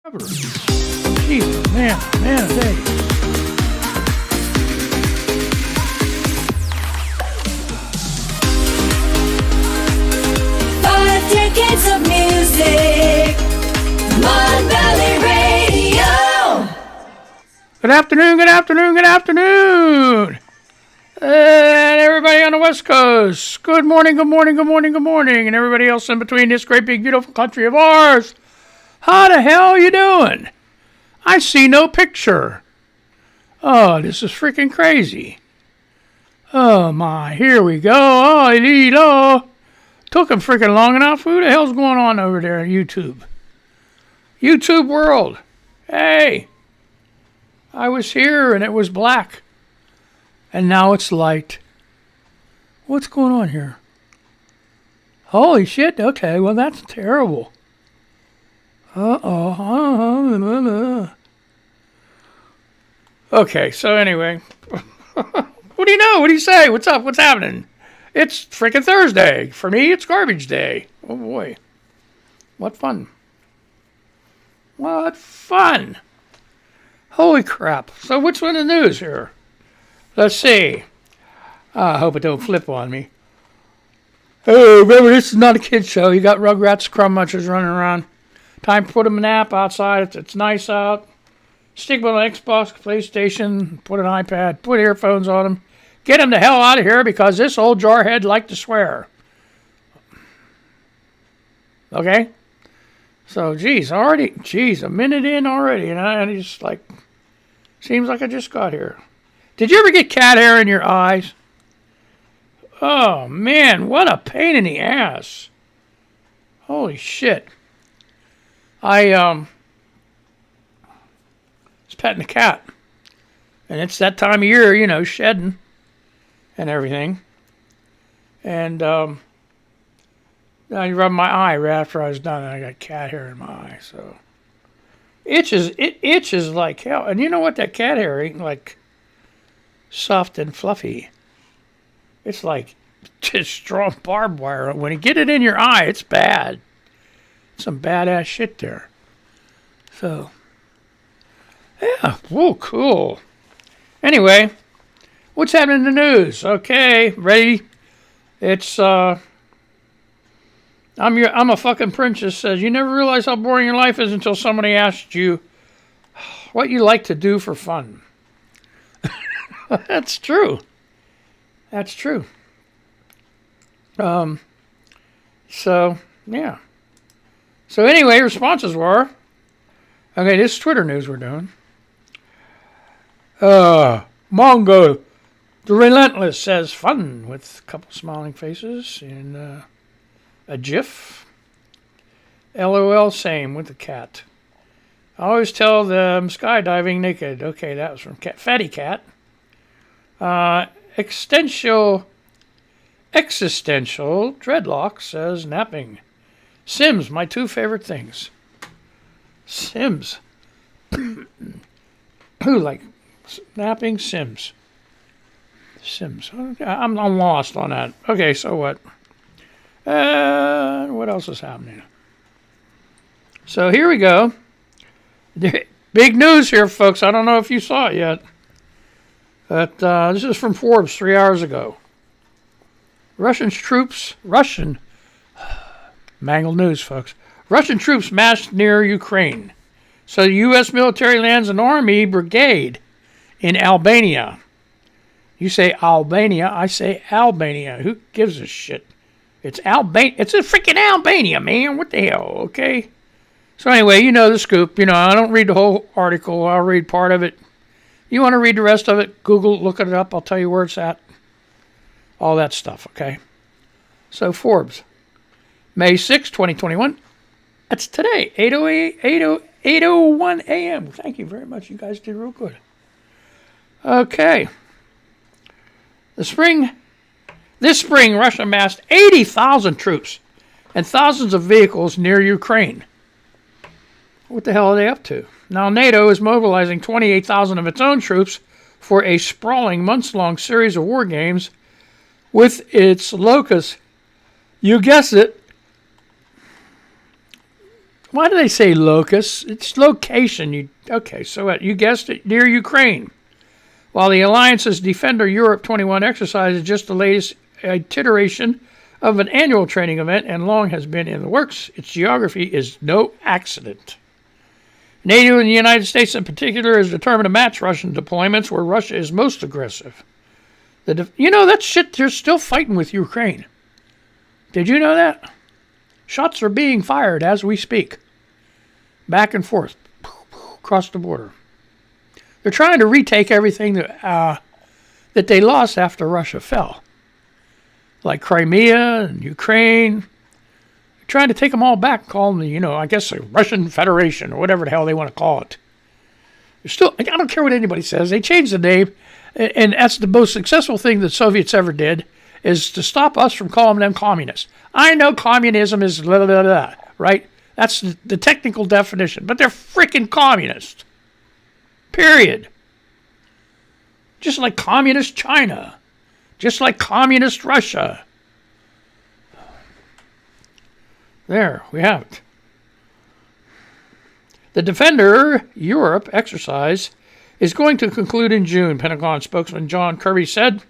Jesus, man, day. Five decades of music, Mon Valley Radio. Good afternoon. And everybody on the West Coast, good morning. And everybody else in between this great big beautiful country of ours. How the hell are you doing? I see no picture. Oh, this is freaking crazy. Oh my, here we go. Oh, Lilo. Took him freaking long enough. Who the hell's going on over there on YouTube? YouTube world. Hey. I was here and it was black. And now it's light. What's going on here? Holy shit. Okay, well that's terrible. Okay, so anyway. What do you know? What do you say? What's up? What's happening? It's freaking Thursday. For me, it's garbage day. Oh boy. What fun. What fun. Holy crap. So which one of the news here? Let's see. I hope it don't flip on me. Oh, remember, this is not a kid's show. You got Rugrats, Crumb Munchers running around. Time to put them a nap outside. It's nice out. Stick them on an Xbox, PlayStation, put an iPad, put earphones on them. Get them the hell out of here because this old jarhead liked to swear. Okay? So, a minute in already, and I just seems like I just got here. Did you ever get cat hair in your eyes? Oh, man, what a pain in the ass. Holy shit. I was petting a cat. And it's that time of year, shedding and everything. And I rubbed my eye right after I was done, and I got cat hair in my eye, so... It itches like hell. And you know what? That cat hair ain't like soft and fluffy. It's like just strong barbed wire. When you get it in your eye, it's bad. Some badass shit there. So, yeah. Whoa, cool. Anyway, what's happening in the news? Okay, ready? It's, I'm a fucking princess says, you never realize how boring your life is until somebody asks you what you like to do for fun. That's true. So, yeah. So anyway, responses were, okay, this is Twitter news we're doing. Mongo, the Relentless says fun with a couple smiling faces and, a GIF. LOL, same with the cat. I always tell them skydiving naked. Okay, that was from Fatty Cat. Existential Dreadlock says napping. Sims, my two favorite things. Sims. Who like napping? Sims. I'm lost on that. Okay, so what? What else is happening? So here we go. Big news here, folks. I don't know if you saw it yet. But this is from Forbes 3 hours ago. Mangled news, folks. Russian troops massed near Ukraine. So the U.S. military lands an army brigade in Albania. You say Albania, I say Albania. Who gives a shit? It's Albania. It's a freaking Albania, man. What the hell, okay? So anyway, you know the scoop. I don't read the whole article. I'll read part of it. You want to read the rest of it? Google, look it up. I'll tell you where it's at. All that stuff, okay? So Forbes, May 6, 2021. That's today, 8:01 a.m. Thank you very much. You guys did real good. Okay. This spring, Russia amassed 80,000 troops and thousands of vehicles near Ukraine. What the hell are they up to? Now NATO is mobilizing 28,000 of its own troops for a sprawling months-long series of war games with its locus. You guessed it. Why do they say locus? It's location. Okay, so what? You guessed it, near Ukraine. While the Alliance's Defender Europe 21 exercise is just the latest iteration of an annual training event and long has been in the works, its geography is no accident. NATO and the United States in particular is determined to match Russian deployments where Russia is most aggressive. That shit, they're still fighting with Ukraine. Did you know that? Shots are being fired as we speak. Back and forth. Across the border. They're trying to retake everything that they lost after Russia fell. Like Crimea and Ukraine. They're trying to take them all back, call them the Russian Federation or whatever the hell they want to call it. They're still, I don't care what anybody says. They changed the name, and that's the most successful thing the Soviets ever did, is to stop us from calling them communists. I know communism is blah, blah, blah, right? That's the technical definition, but they're freaking communist. Period. Just like communist China. Just like communist Russia. There, we have it. The Defender Europe exercise is going to conclude in June, Pentagon spokesman John Kirby said,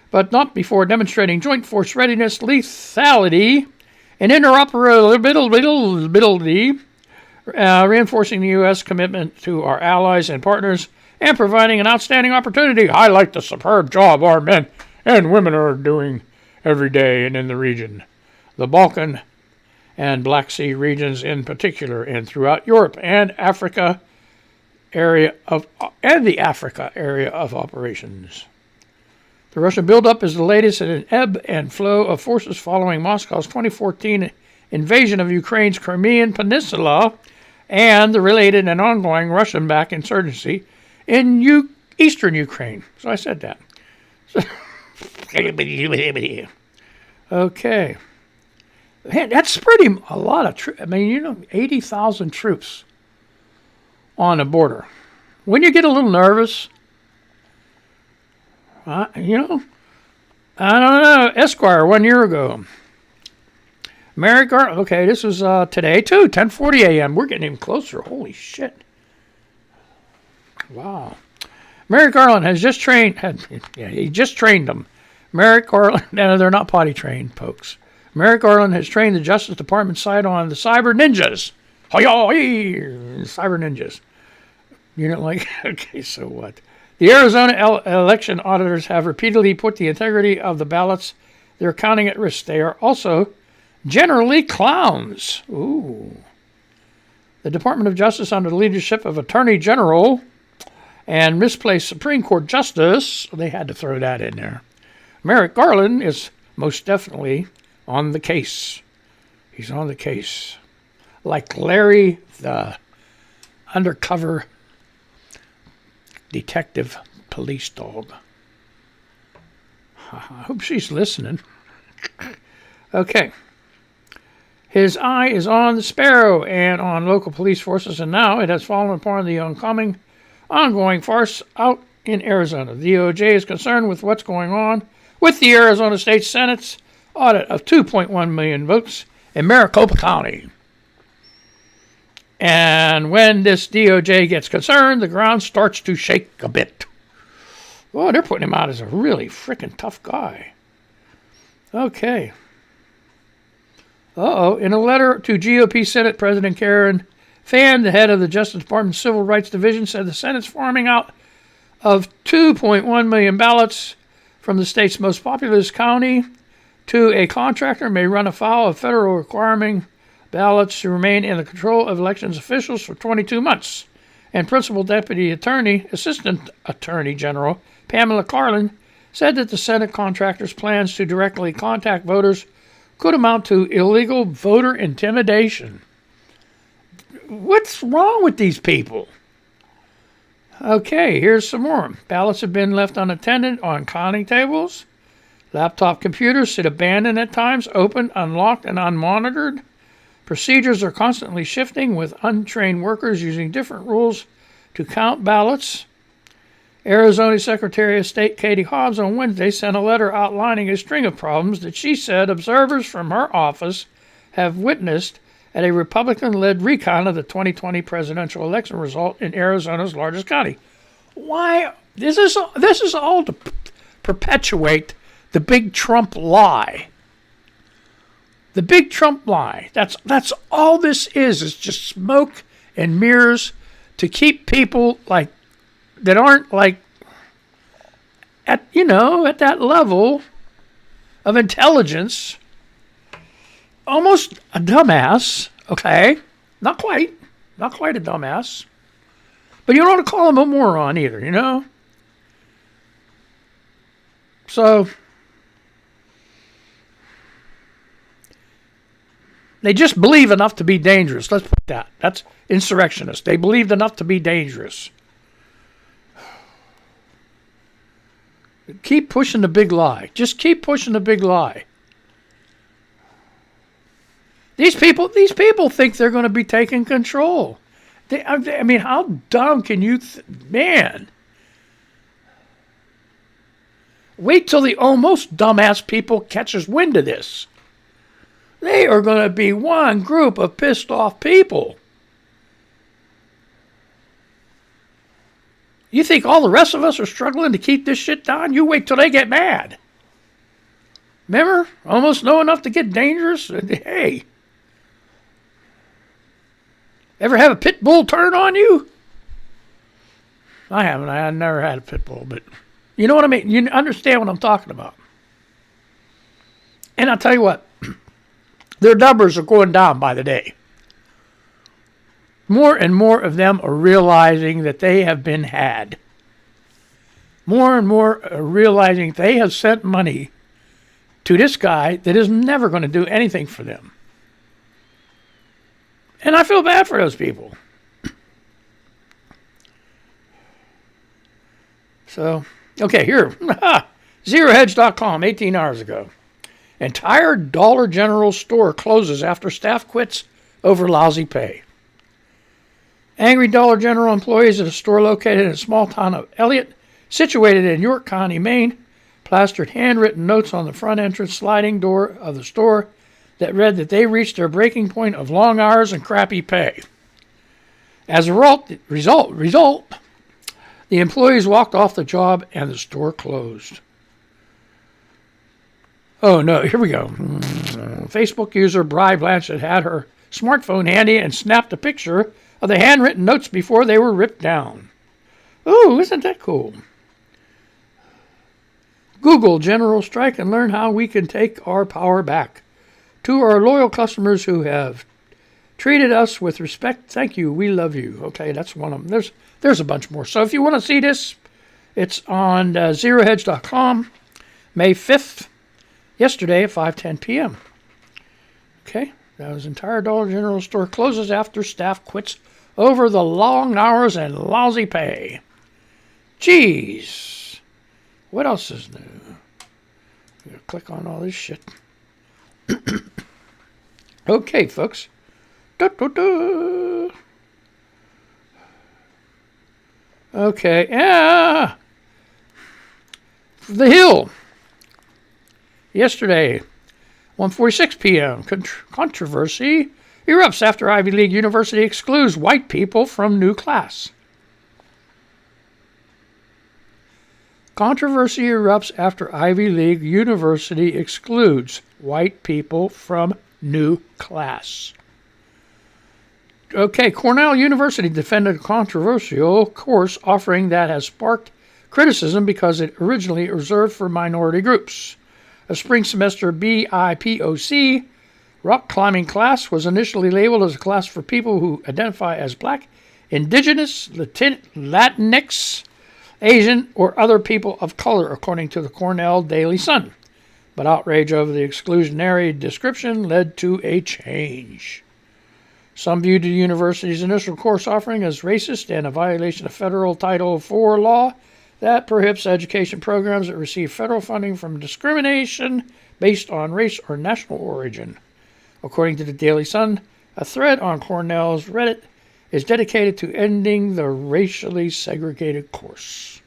but not before demonstrating joint force readiness, lethality, and interoperability, reinforcing the U.S. commitment to our allies and partners, and providing an outstanding opportunity to highlight the superb job our men and women are doing every day and in the region, the Balkan and Black Sea regions in particular, and throughout Europe and the Africa area of operations. The Russian buildup is the latest in an ebb and flow of forces following Moscow's 2014 invasion of Ukraine's Crimean Peninsula and the related and ongoing Russian-backed insurgency in eastern Ukraine. So I said that. Okay. Man, that's a lot of troops. 80,000 troops on the border. When you get a little nervous, I don't know. Esquire 1 year ago. Merrick Garland. Okay, this was today too. 10:40 a.m. We're getting even closer. Holy shit! Wow. Merrick Garland has just trained. He just trained them. Merrick Garland. No, they're not potty trained, folks. Merrick Garland has trained the Justice Department side on the cyber ninjas. Cyber ninjas. You don't like? Okay, so what? The Arizona election auditors have repeatedly put the integrity of the ballots they're counting at risk. They are also generally clowns. Ooh. The Department of Justice, under the leadership of Attorney General and misplaced Supreme Court Justice, they had to throw that in there. Merrick Garland is most definitely on the case. He's on the case. Like Larry, the undercover detective police dog. I hope she's listening. Okay. His eye is on the sparrow and on local police forces, and now it has fallen upon the ongoing farce out in Arizona. The DOJ is concerned with what's going on with the Arizona State Senate's audit of 2.1 million votes in Maricopa County. And when this DOJ gets concerned, the ground starts to shake a bit. Oh, they're putting him out as a really freaking tough guy. Okay. In a letter to GOP Senate President Karen Fann, the head of the Justice Department's Civil Rights Division, said the Senate's farming out of 2.1 million ballots from the state's most populous county to a contractor may run afoul of federal requiring ballots to remain in the control of elections officials for 22 months. And Principal Deputy Assistant Attorney General Pamela Carlin said that the Senate contractor's plans to directly contact voters could amount to illegal voter intimidation. What's wrong with these people? Okay, here's some more. Ballots have been left unattended on counting tables. Laptop computers sit abandoned at times, open, unlocked, and unmonitored. Procedures are constantly shifting, with untrained workers using different rules to count ballots. Arizona Secretary of State Katie Hobbs on Wednesday sent a letter outlining a string of problems that she said observers from her office have witnessed at a Republican-led recount of the 2020 presidential election result in Arizona's largest county. Why? This is all to perpetuate the big Trump lie. The big Trump lie. That's all this is. It's just smoke and mirrors to keep people like that aren't like at that level of intelligence. Almost a dumbass, okay? Not quite a dumbass. But you don't want to call him a moron either, So, they just believe enough to be dangerous. Let's put that. That's insurrectionists. They believed enough to be dangerous. Keep pushing the big lie. Just keep pushing the big lie. These people think they're going to be taking control. I mean, how dumb can you... Man. Wait till the almost dumbass people catches wind of this. They are going to be one group of pissed off people. You think all the rest of us are struggling to keep this shit down? You wait till they get mad. Remember? Almost know enough to get dangerous? Hey. Ever have a pit bull turn on you? I haven't. I never had a pit bull, but you know what I mean? You understand what I'm talking about. And I'll tell you what. Their numbers are going down by the day. More and more of them are realizing that they have been had. More and more are realizing they have sent money to this guy that is never going to do anything for them. And I feel bad for those people. So, okay, here. ZeroHedge.com, 18 hours ago. Entire Dollar General store closes after staff quits over lousy pay. Angry Dollar General employees at a store located in a small town of Elliott, situated in York County, Maine, plastered handwritten notes on the front entrance sliding door of the store that read that they reached their breaking point of long hours and crappy pay. As a result, the employees walked off the job and the store closed. Oh no, here we go. Facebook user Bri Blanchett had her smartphone handy and snapped a picture of the handwritten notes before they were ripped down. Oh, isn't that cool? Google general strike and learn how we can take our power back. To our loyal customers who have treated us with respect, thank you, we love you. Okay, that's one of them. There's a bunch more. So if you want to see this, it's on ZeroHedge.com, May 5th, yesterday at 5:10 p.m. Okay, that was entire Dollar General store closes after staff quits over the long hours and lousy pay. Jeez. What else is new? I'm going to click on all this shit. Okay, folks. Okay, yeah. The Hill. Yesterday, 1:46 p.m. Controversy erupts after Ivy League University excludes white people from new class. Controversy erupts after Ivy League University excludes white people from new class. Okay, Cornell University defended a controversial course offering that has sparked criticism because it originally reserved for minority groups. A spring semester BIPOC rock climbing class was initially labeled as a class for people who identify as Black, Indigenous, Latinx, Asian, or other people of color, according to the Cornell Daily Sun. But outrage over the exclusionary description led to a change. Some viewed the university's initial course offering as racist and a violation of federal Title IV law that prohibits education programs that receive federal funding from discrimination based on race or national origin. According to the Daily Sun, a thread on Cornell's Reddit is dedicated to ending the racially segregated course.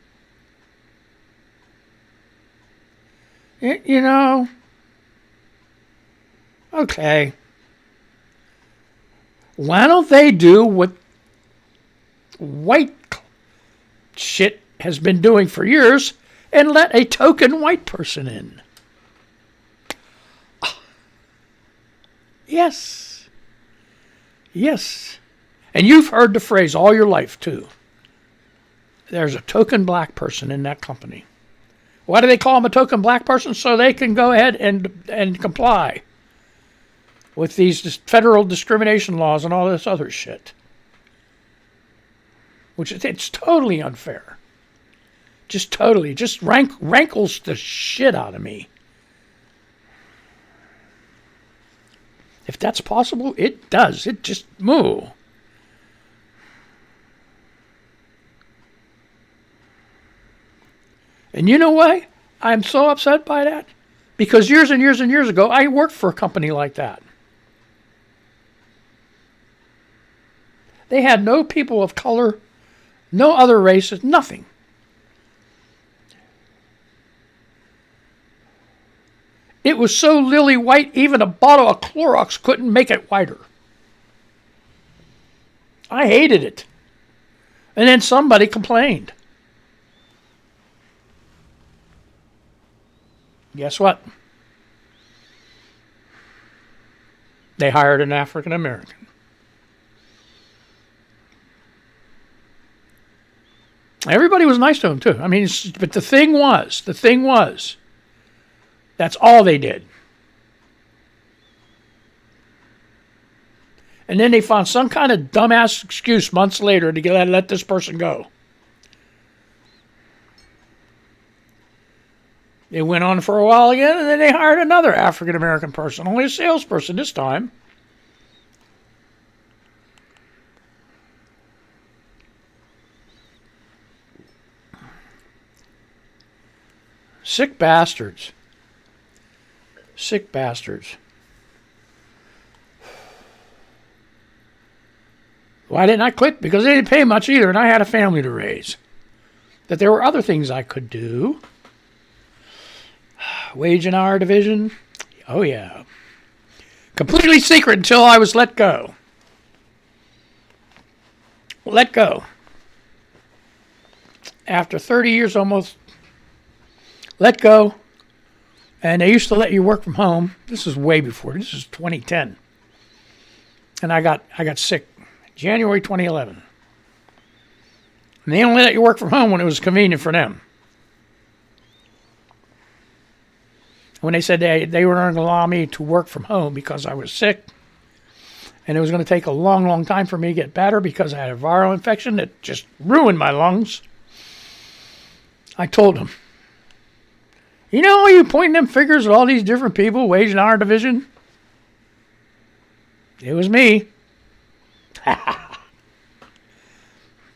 Okay. Why don't they do what white shit has been doing for years and let a token white person in? Yes. Yes. And you've heard the phrase all your life, too. There's a token black person in that company. Why do they call them a token black person? So they can go ahead and comply with these federal discrimination laws and all this other shit. Which it's totally unfair. Just rankles the shit out of me. If that's possible, it does. It just moo. And you know why I'm so upset by that? Because years and years and years ago, I worked for a company like that. They had no people of color, no other races, nothing. It was so lily white, even a bottle of Clorox couldn't make it whiter. I hated it. And then somebody complained. Guess what? They hired an African American. Everybody was nice to him, too. I mean, but the thing was, that's all they did. And then they found some kind of dumbass excuse months later to let this person go. It went on for a while again, and then they hired another African-American person, only a salesperson this time. Sick bastards. Sick bastards. Why didn't I quit? Because they didn't pay much either, and I had a family to raise. That there were other things I could do. Wage and hour division. Oh, yeah. Completely secret until I was let go. Let go. After 30 years almost, let go. And they used to let you work from home. This is way before. This is 2010. And I got sick January 2011. And they only let you work from home when it was convenient for them. When they said they were going to allow me to work from home because I was sick, and it was going to take a long, long time for me to get better because I had a viral infection that just ruined my lungs, I told them, you know, you pointing them fingers at all these different people, wage and hour division? It was me.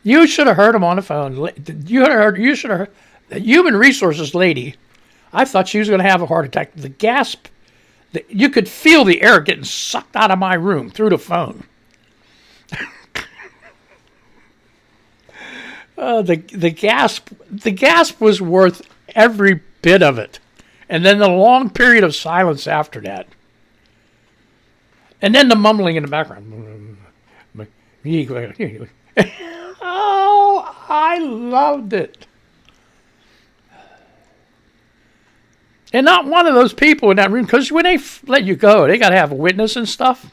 You should have heard him on the phone. You should have heard the human resources lady. I thought she was going to have a heart attack. The gasp, you could feel the air getting sucked out of my room through the phone. The gasp was worth every bit of it. And then the long period of silence after that. And then the mumbling in the background. Oh, I loved it. And not one of those people in that room, because when they let you go, they got to have a witness and stuff.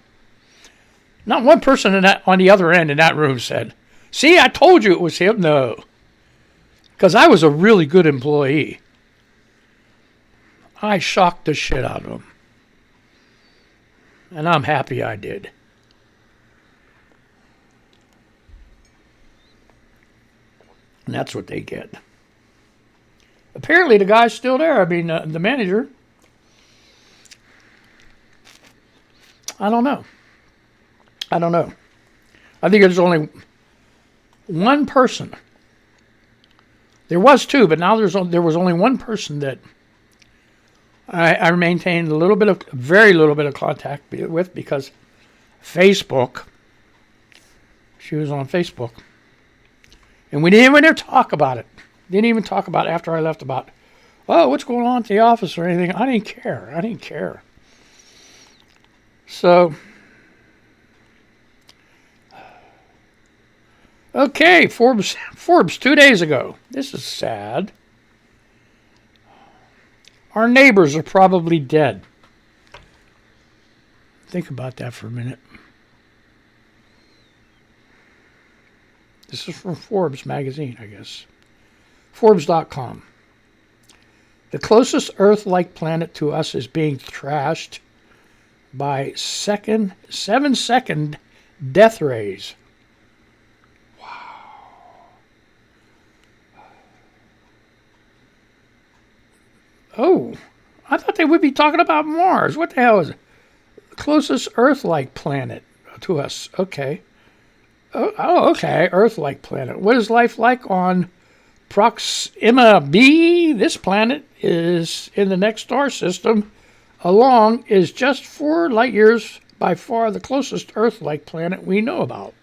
Not one person on the other end in that room said, see, I told you it was him. No. Because I was a really good employee. I shocked the shit out of them. And I'm happy I did. And that's what they get. Apparently the guy's still there. I mean, the manager. I don't know. I think there's only one person. There was two, but now there was only one person that I maintained very little bit of contact with, because Facebook. She was on Facebook. And we didn't even talk about it. Didn't even talk about it after I left about, oh, what's going on at the office or anything. I didn't care. So, Okay, Forbes 2 days ago. This is sad. Our neighbors are probably dead. Think about that for a minute. This is from Forbes magazine, I guess. Forbes.com. The closest Earth-like planet to us is being trashed by 7-second death rays. Oh, I thought they would be talking about Mars. What the hell is it? Closest Earth-like planet to us. Okay. Oh, okay. Earth-like planet. What is life like on Proxima b? This planet is in the next star system. Along is just 4 light years by far the closest Earth-like planet we know about.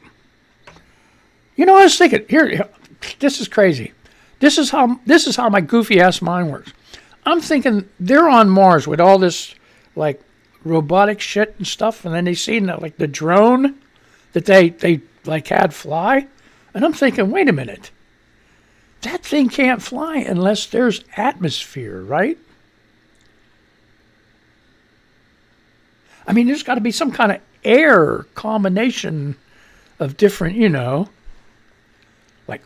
You know, I was thinking here. This is crazy. This is how my goofy ass mind works. I'm thinking they're on Mars with all this like robotic shit and stuff, and then they seen like the drone that they like had fly, and I'm thinking, wait a minute, that thing can't fly unless there's atmosphere, right? I mean, there's got to be some kind of air combination of different, like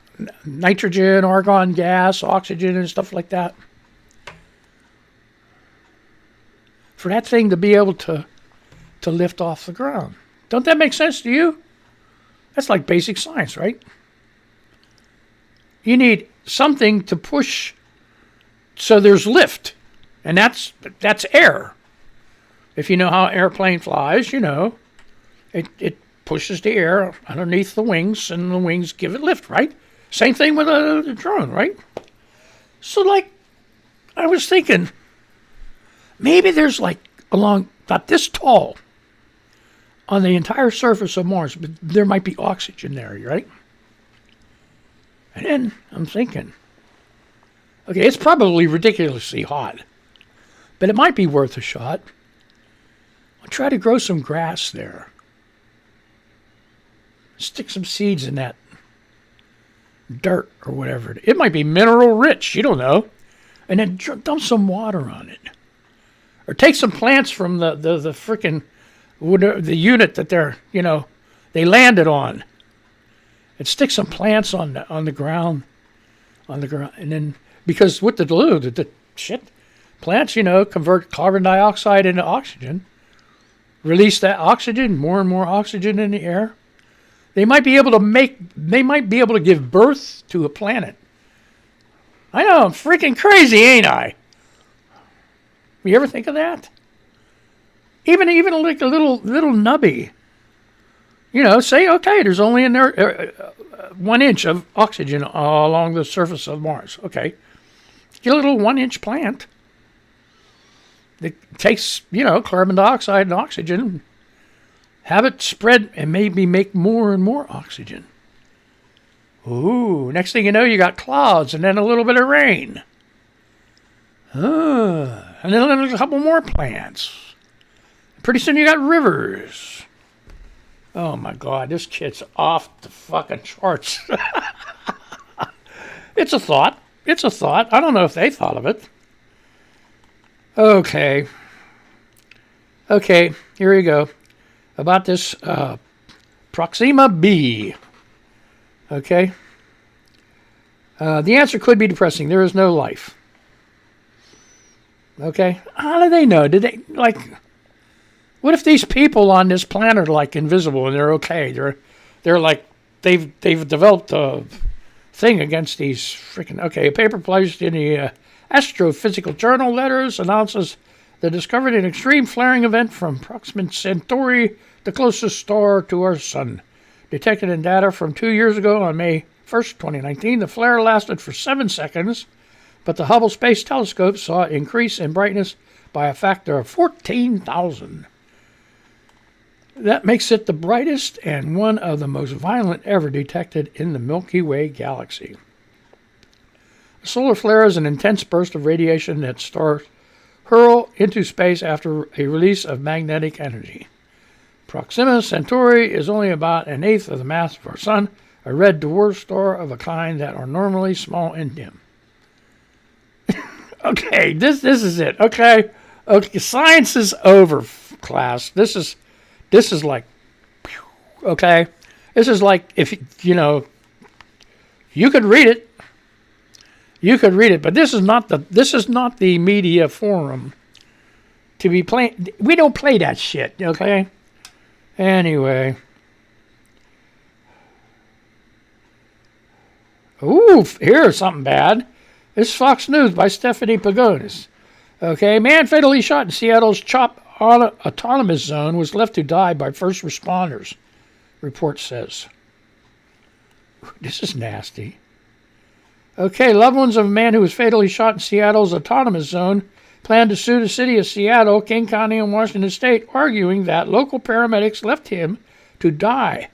nitrogen, argon gas, oxygen, and stuff like that. For that thing to be able to lift off the ground. Don't that make sense to you? That's like basic science, right? You need something to push so there's lift. And that's air. If you know how an airplane flies, it pushes the air underneath the wings, and the wings give it lift, right? Same thing with a drone, right? So, like, I was thinking, maybe there's like along about this tall on the entire surface of Mars, but there might be oxygen there, right? And then I'm thinking, okay, it's probably ridiculously hot, but it might be worth a shot. I'll try to grow some grass there. Stick some seeds in that dirt or whatever. It might be mineral rich, you don't know. And then dump some water on it. Or take some plants from the frickin' the unit that they landed on, and stick some plants on the ground, and then because what the plants convert carbon dioxide into oxygen, release that oxygen, more and more oxygen in the air. They might be able to give birth to a planet. I know, I'm freaking crazy, ain't I? You ever think of that? Even like a little nubby. Say, okay, there's only in there 1 inch of oxygen along the surface of Mars. Okay. Get a little 1-inch plant that takes, carbon dioxide and oxygen, have it spread and maybe make more and more oxygen. Ooh, next thing you know, you got clouds and then a little bit of rain. And then there's a couple more plants. Pretty soon you got rivers. Oh my God, this kid's off the fucking charts. It's a thought. I don't know if they thought of it. Okay, here we go. About this Proxima b. Okay. The answer could be depressing. There is no life. Okay. How do they know? Did they what if these people on this planet are like invisible and they're okay? They're like they've developed a thing against these freaking. Okay, a paper published in the Astrophysical Journal Letters announces the discovered an extreme flaring event from Proxima Centauri, the closest star to our sun. Detected in data from 2 years ago on May 1st, 2019, the flare lasted for 7 seconds, but the Hubble Space Telescope saw an increase in brightness by a factor of 14,000. That makes it the brightest and one of the most violent ever detected in the Milky Way galaxy. A solar flare is an intense burst of radiation that stars hurl into space after a release of magnetic energy. Proxima Centauri is only about 1/8 of the mass of our sun, a red dwarf star of a kind that are normally small and dim. Okay, this is it. Okay, science is over, class. This is like, okay, this is like if you could read it. You could read it, but this is not the media forum to be playing. We don't play that shit, okay? Anyway. Ooh, here's something bad. This is Fox News by Stephanie Pagonis. Okay, man fatally shot in Seattle's CHOP autonomous zone was left to die by first responders, report says. This is nasty. Okay, loved ones of a man who was fatally shot in Seattle's autonomous zone plan to sue the city of Seattle, King County, and Washington State, arguing that local paramedics left him to die.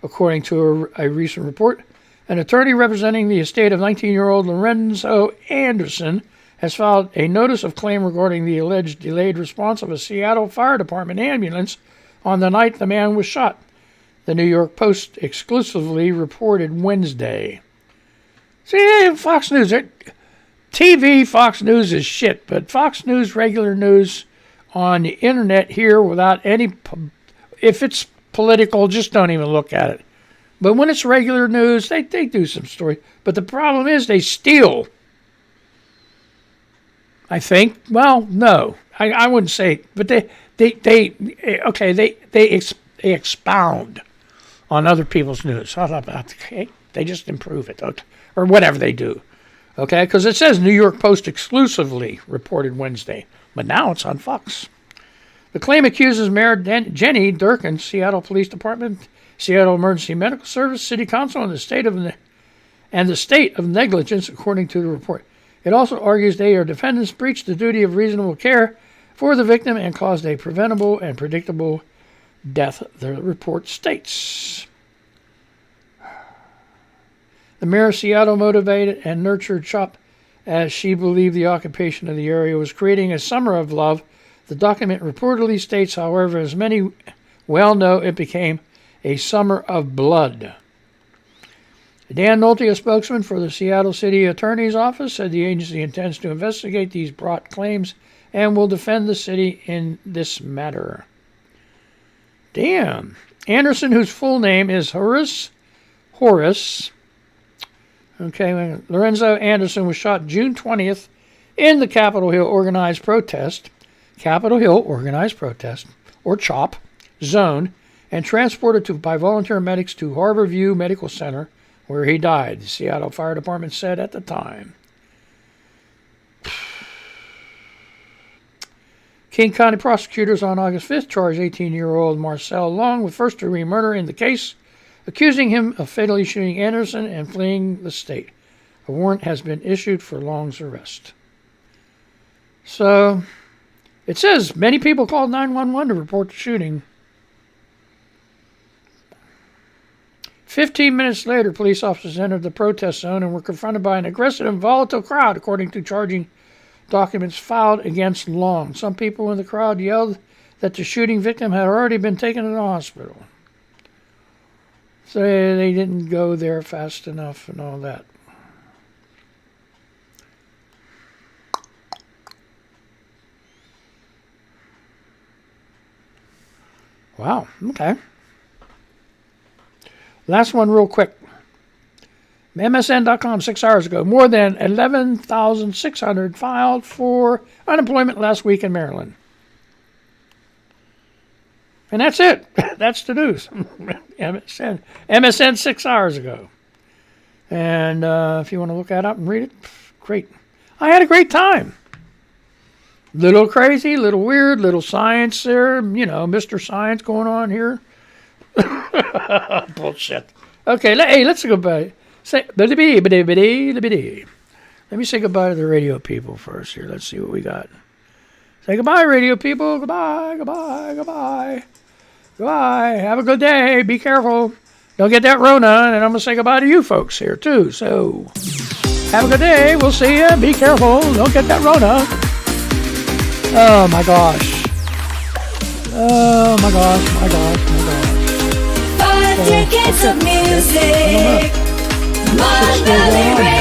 According to a recent report, an attorney representing the estate of 19-year-old Lorenzo Anderson has filed a notice of claim regarding the alleged delayed response of a Seattle Fire Department ambulance on the night the man was shot, the New York Post exclusively reported Wednesday. See, Fox News, TV Fox News is shit, but Fox News, regular news on the internet here without any, if it's political, just don't even look at it. But when it's regular news, they do some story. But the problem is they steal. I think. Well, no, I wouldn't say, but they expound on other people's news. Okay, they just improve it, okay, or whatever they do. Okay, because it says New York Post exclusively reported Wednesday, but now it's on Fox. The claim accuses Mayor Jenny Durkin, Seattle Police Department, Seattle Emergency Medical Service, City Council, and the state of negligence, according to the report. It also argues they or defendants breached the duty of reasonable care for the victim and caused a preventable and predictable death, the report states. The mayor of Seattle motivated and nurtured CHOP as she believed the occupation of the area was creating a summer of love. The document reportedly states, however, as many well know, it became a summer of blood. Dan Nolte, a spokesman for the Seattle City Attorney's Office, said the agency intends to investigate these brought claims and will defend the city in this matter. Damn. Anderson, whose full name is Horace. Okay, Lorenzo Anderson was shot June 20th in the Capitol Hill Organized Protest, or CHOP, zone, and transported by volunteer medics to Harborview Medical Center, where he died, the Seattle Fire Department said at the time. King County prosecutors on August 5th charged 18-year-old Marcel Long with first-degree murder in the case, accusing him of fatally shooting Anderson and fleeing the state. A warrant has been issued for Long's arrest. So, it says many people called 911 to report the shooting. 15 minutes later, police officers entered the protest zone and were confronted by an aggressive and volatile crowd, according to charging documents filed against Long. Some people in the crowd yelled that the shooting victim had already been taken to the hospital. So they didn't go there fast enough and all that. Wow, okay. Last one real quick. MSN.com 6 hours ago. More than 11,600 filed for unemployment last week in Maryland. And that's it. That's the news. MSN 6 hours ago. And if you want to look that up and read it, great. I had a great time. Little crazy, little weird, little science there. Mr. Science going on here. Bullshit. Okay, hey, let's go goodbye. Let me say goodbye to the radio people first here. Let's see what we got. Say goodbye, radio people. Goodbye, goodbye, goodbye. Goodbye. Have a good day. Be careful. Don't get that Rona. And I'm going to say goodbye to you folks here, too. So, have a good day. We'll see you. Be careful. Don't get that Rona. Oh, my gosh. Oh, my gosh, my gosh, my gosh. decades of music. Mon Shit's still Valley going on.